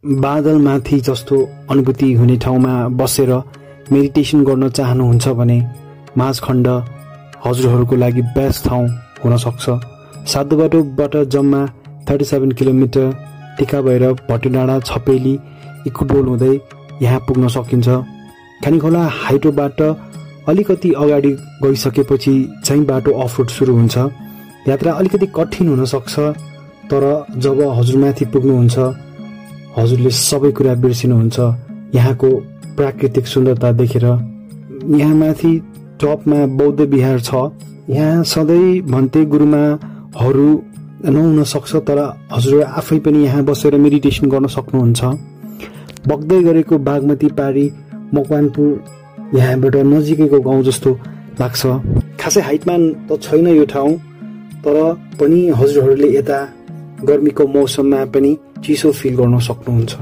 बादलमाथि जस्तो अनुभूति हुने ठाउँमा बसेर मेडिटेसन गर्न चाहनुहुन्छ भने माझखण्ड हजुरहरूको लागि बेस्ट ठाउँ हुन सक्छ। साधुबाटोबाट जम्मा 37 किलोमिटर टिका भएर भटेडाँडा, छपेली, इकुडोल हुँदै यहाँ पुग्न सकिन्छ। खानीखोला हाइटोबाट अलिकति अगाडि गइसकेपछि चाहिँ बाटो अफ रोड सुरु हुन्छ। यात्रा अलिकति कठिन हुन सक्छ, तर जब हजुरमाथि पुग्नुहुन्छ हजुरले सबै कुरा बिर्सिनुहुन्छ। यहाँको प्राकृतिक सुन्दरता देखेर यहाँ माथि टपमा बौद्ध विहार छ। यहाँ सधैँ भन्ते गुरुमाहरू नहुन सक्छ, तर हजुर आफै पनि यहाँ बसेर मेडिटेसन गर्न सक्नुहुन्छ। बग्दै गरेको बागमती पारी मकवानपुर यहाँबाट नजिकैको गाउँ जस्तो लाग्छ। खासै हाइटमा त छैन यो ठाउँ, तर पनि हजुरहरूले यता गर्मीको मौसममा पनि चिसो फिल गर्न सक्नुहुन्छ।